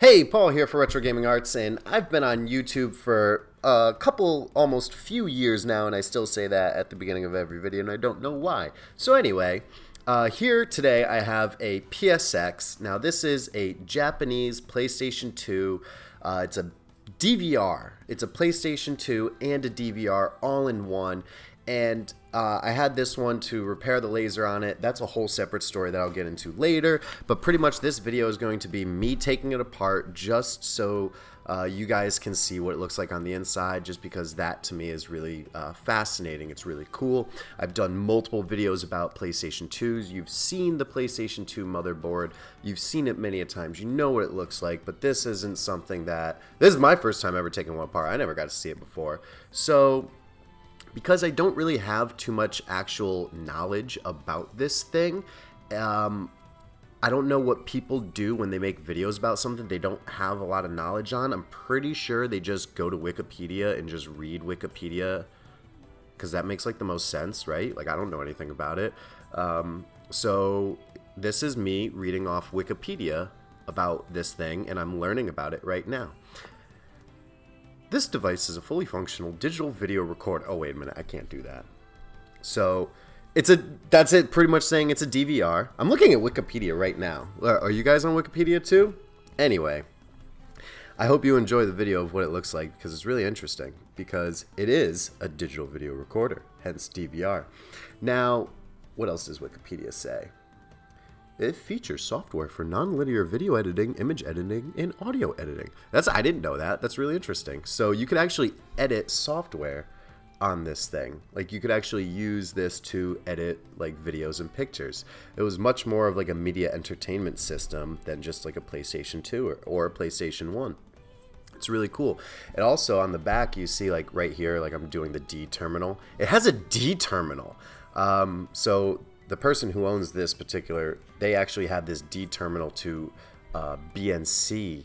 Hey, Paul here for Retro Gaming Arts, and I've been on YouTube for a couple, almost few years now, and I still say that at the beginning of every video, and I don't know why. So anyway, here today I have a PSX. Now this is a Japanese PlayStation 2. It's a DVR. It's a PlayStation 2 and a DVR all in one. And I had this one to repair the laser on it. That's a whole separate story that I'll get into later. But pretty much this video is going to be me taking it apart just so you guys can see what it looks like on the inside, just because that to me is really fascinating. It's really cool. I've done multiple videos about PlayStation 2s. You've seen the PlayStation 2 motherboard. You've seen it many a times. You know what it looks like, but this isn't something that... This is my first time ever taking one apart. I never got to see it before. So... because I don't really have too much actual knowledge about this thing, I don't know what people do when they make videos about something they don't have a lot of knowledge on. I'm pretty sure they just go to Wikipedia and just read Wikipedia, because that makes like the most sense, right? Like, I don't know anything about it. So this is me reading off Wikipedia about this thing, and I'm learning about it right now. This device is a fully functional digital video recorder. Oh, wait a minute. I can't do that. So, that's it, pretty much saying it's a DVR. I'm looking at Wikipedia right now. Are you guys on Wikipedia too? Anyway, I hope you enjoy the video of what it looks like, because it's really interesting, because it is a digital video recorder, hence DVR. Now, what else does Wikipedia say? It features software for non-linear video editing, image editing, and audio editing. I didn't know that. That's really interesting. So you could actually edit software on this thing. Like, you could actually use this to edit like videos and pictures. It was much more of like a media entertainment system than just like a PlayStation 2 or a PlayStation 1. It's really cool. And also on the back you see, like right here, like I'm doing the D terminal. It has a D terminal. So the person who owns this particular, they actually have this D terminal to BNC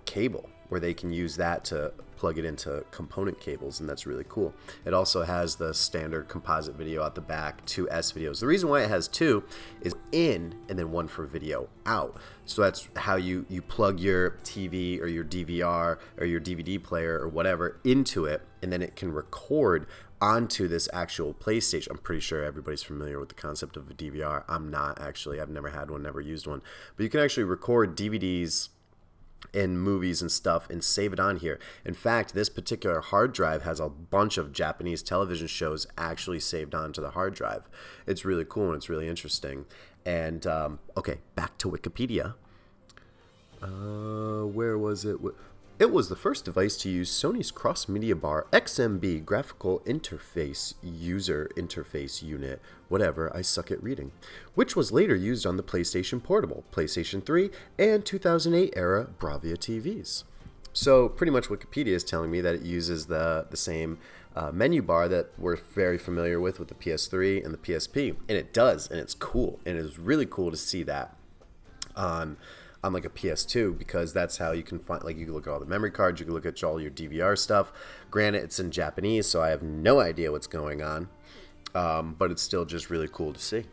cable, where they can use that to plug it into component cables, and that's really cool. It also has the standard composite video out the back, 2 S videos. The reason why it has 2 is in and then 1 for video out. So that's how you plug your TV or your DVR or your DVD player or whatever into it, and then it can record onto this actual PlayStation. I'm pretty sure everybody's familiar with the concept of a DVR. I'm not, actually. I've never had one, never used one. But you can actually record DVDs and movies and stuff and save it on here. In fact, this particular hard drive has a bunch of Japanese television shows actually saved onto the hard drive. It's really cool and it's really interesting. And okay, back to Wikipedia. Where was it? It was the first device to use Sony's cross-media bar XMB graphical interface user interface unit, whatever, I suck at reading, which was later used on the PlayStation Portable, PlayStation 3, and 2008 era Bravia TVs. So pretty much Wikipedia is telling me that it uses the same menu bar that we're very familiar with the PS3 and the PSP, and it does, and it's cool, and it's really cool to see that on like a PS2, because that's how you can find, like, you can look at all the memory cards, you can look at all your DVR stuff. Granted, it's in Japanese, so I have no idea what's going on, but it's still just really cool to see.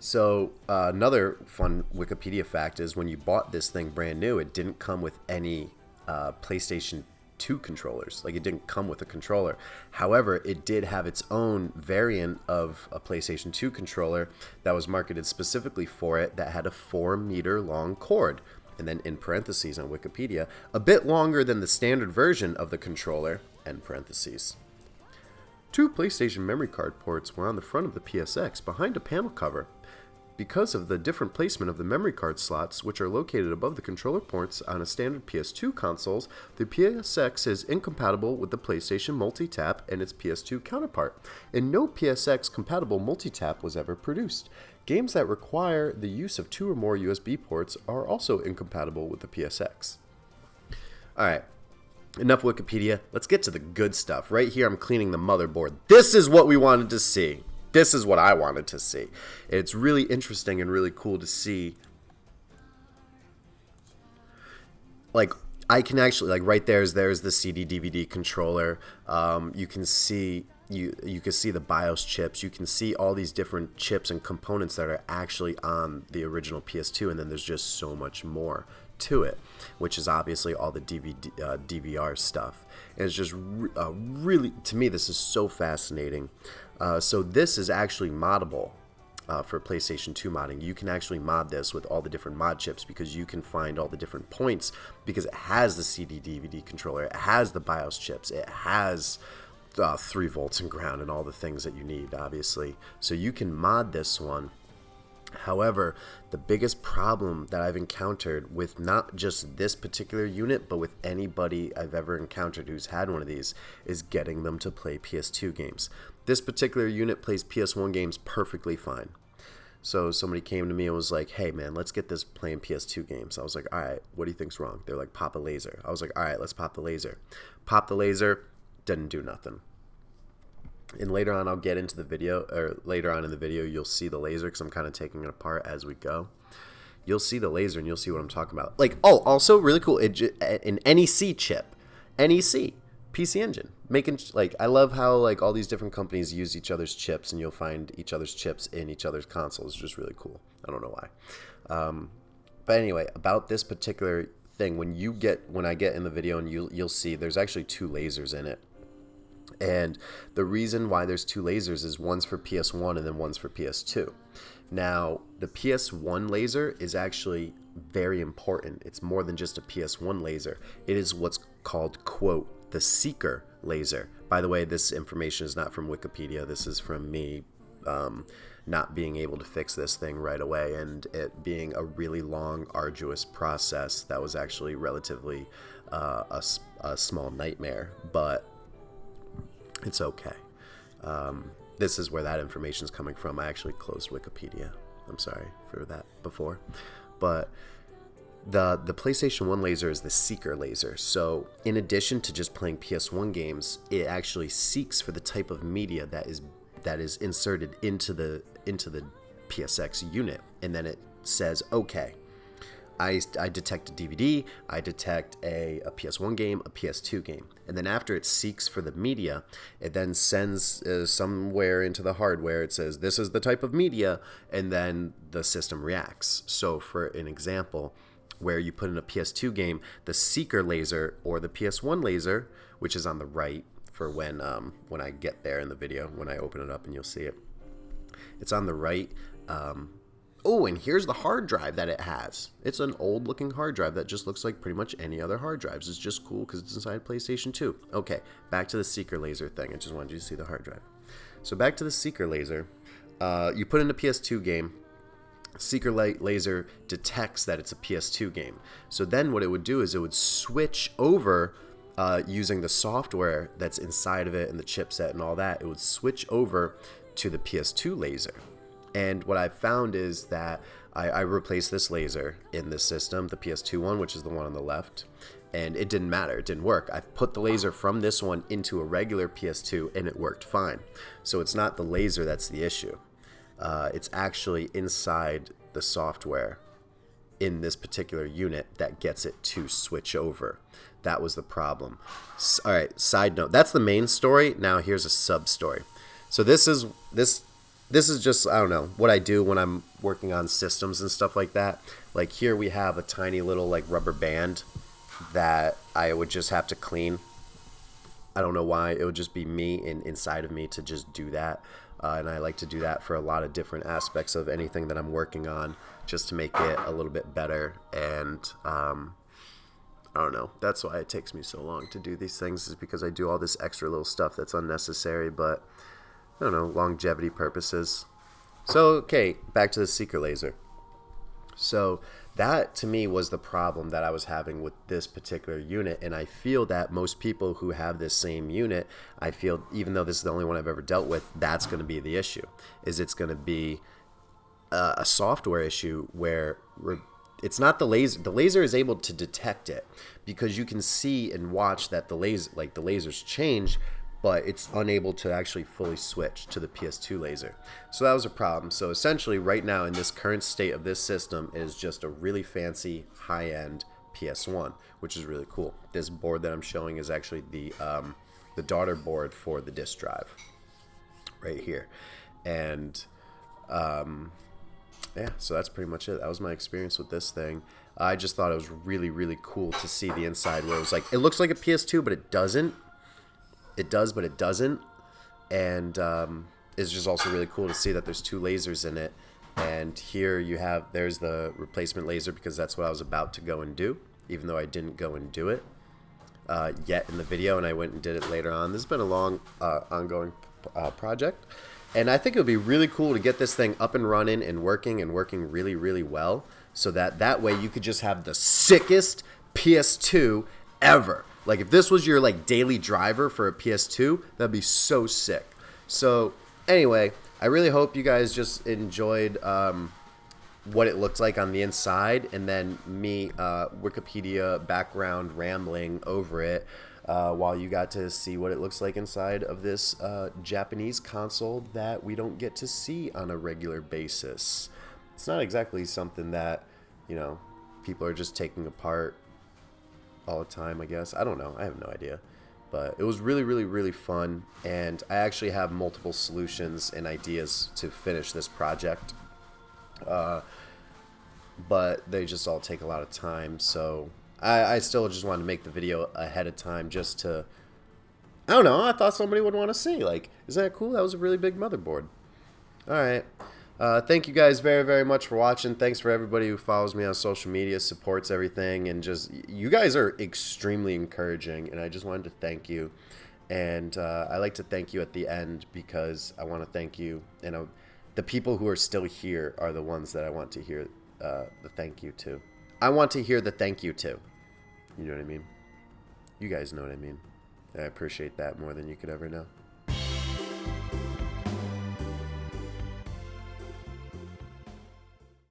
So another fun Wikipedia fact is, when you bought this thing brand new, it didn't come with any PlayStation 2 controllers. Like, it didn't come with a controller. However, it did have its own variant of a PlayStation 2 controller that was marketed specifically for it, that had a 4-meter long cord, and then in parentheses on Wikipedia, a bit longer than the standard version of the controller, end parentheses. 2 PlayStation memory card ports were on the front of the PSX behind a panel cover. Because of the different placement of the memory card slots, which are located above the controller ports on a standard PS2 consoles, the PSX is incompatible with the PlayStation multi-tap and its PS2 counterpart, and no PSX-compatible multi-tap was ever produced. Games that require the use of 2 or more USB ports are also incompatible with the PSX. Alright, enough Wikipedia. Let's get to the good stuff. Right here, I'm cleaning the motherboard. This is what we wanted to see. This is what I wanted to see. It's really interesting and really cool to see. Like, I can actually, like, right there's the CD DVD controller. You can see you can see the BIOS chips. You can see all these different chips and components that are actually on the original PS2, and then there's just so much more to it, which is obviously all the DVR stuff. And it's just really, to me, this is so fascinating. So this is actually moddable. For PlayStation 2 modding, you can actually mod this with all the different mod chips, because you can find all the different points, because it has the CD-DVD controller, it has the BIOS chips, it has 3 volts and ground and all the things that you need, obviously. So you can mod this one. However, the biggest problem that I've encountered with not just this particular unit, but with anybody I've ever encountered who's had one of these, is getting them to play PS2 games. This particular unit plays PS1 games perfectly fine. So somebody came to me and was like, hey man, let's get this playing PS2 games. I was like, alright, what do you think's wrong? They're like, pop a laser. I was like, alright, let's pop the laser. Pop the laser, didn't do nothing. And later on I'll get into the video, or later on in the video you'll see the laser, because I'm kind of taking it apart as we go. You'll see the laser and you'll see what I'm talking about. Like, oh, also really cool, an NEC chip. NEC. PC Engine, making, like, I love how, like, all these different companies use each other's chips, and you'll find each other's chips in each other's consoles. It's just really cool. I don't know why. But anyway, about this particular thing, when I get in the video, and you'll see there's actually 2 lasers in it. And the reason why there's 2 lasers is one's for PS1 and then one's for PS2. Now, the PS1 laser is actually very important. It's more than just a PS1 laser. It is what's called, quote, the seeker laser. By the way, this information is not from Wikipedia. This is from me not being able to fix this thing right away, and it being a really long, arduous process that was actually relatively a small nightmare, but it's okay. This is where that information is coming from. I actually closed Wikipedia. I'm sorry for that before. But the PlayStation 1 laser is the seeker laser. So in addition to just playing PS1 games, it actually seeks for the type of media that is inserted into the PSX unit, and then it says, okay, I detect a DVD, I detect a PS1 game, a PS2 game. And then after it seeks for the media, it then sends somewhere into the hardware, it says, this is the type of media, and then the system reacts. So for an example, where you put in a PS2 game, the seeker laser, or the PS1 laser, which is on the right for when I get there in the video, when I open it up and you'll see it. It's on the right. Oh, and here's the hard drive that it has. It's an old looking hard drive that just looks like pretty much any other hard drives. It's just cool because it's inside PlayStation 2. Okay, back to the seeker laser thing. I just wanted you to see the hard drive. So back to the seeker laser. You put in a PS2 game. Seeker laser detects that it's a PS2 game. So then what it would do is it would switch over using the software that's inside of it and the chipset and all that. It would switch over to the PS2 laser. And what I've found is that I replaced this laser in this system, the PS2 one, which is the one on the left, and it didn't matter. It didn't work. I put the laser from this one into a regular PS2 and it worked fine. So it's not the laser that's the issue. It's actually inside the software in this particular unit that gets it to switch over. That was the problem. All right, side note. That's the main story. Now here's a sub story. So this is just, I don't know, what I do when I'm working on systems and stuff like that. Like here we have a tiny little like rubber band that I would just have to clean. I don't know why. It would just be me and inside of me to just do that. And I like to do that for a lot of different aspects of anything that I'm working on, just to make it a little bit better. And I don't know. That's why it takes me so long to do these things, is because I do all this extra little stuff that's unnecessary, but I don't know, longevity purposes. So, okay, back to the seeker laser. So that, to me, was the problem that I was having with this particular unit, and I feel that most people who have this same unit, I feel, even though this is the only one I've ever dealt with, that's going to be the issue, is it's going to be a software issue where it's not the laser. The laser is able to detect it, because you can see and watch that the lasers change, but it's unable to actually fully switch to the PS2 laser. So that was a problem. So essentially right now in this current state of this system is just a really fancy high-end PS1, which is really cool. This board that I'm showing is actually the daughter board for the disk drive right here. And yeah, so that's pretty much it. That was my experience with this thing. I just thought it was really, really cool to see the inside where it was like, it looks like a PS2, but it doesn't. It does, but it doesn't. And it's just also really cool to see that there's 2 lasers in it. And here you have, there's the replacement laser, because that's what I was about to go and do, even though I didn't go and do it yet in the video, and I went and did it later on. This has been a long, ongoing project. And I think it would be really cool to get this thing up and running and working really, really well, so that way you could just have the sickest PS2 ever. Like, if this was your, like, daily driver for a PS2, that'd be so sick. So, anyway, I really hope you guys just enjoyed what it looked like on the inside, and then me Wikipedia background rambling over it while you got to see what it looks like inside of this Japanese console that we don't get to see on a regular basis. It's not exactly something that, you know, people are just taking apart all the time, I guess. I don't know. I have no idea. But it was really, really, really fun, and I actually have multiple solutions and ideas to finish this project. But they just all take a lot of time, so I still just wanted to make the video ahead of time just to, I don't know, I thought somebody would want to see, like, isn't that cool? That was a really big motherboard. Alright, thank you guys very, very much for watching. Thanks for everybody who follows me on social media, supports everything, and just, you guys are extremely encouraging, and I just wanted to thank you. And I like to thank you at the end, because I want to thank you, and the people who are still here are the ones that I want to hear the thank you to. I want to hear the thank you to. You know what I mean? You guys know what I mean. I appreciate that more than you could ever know.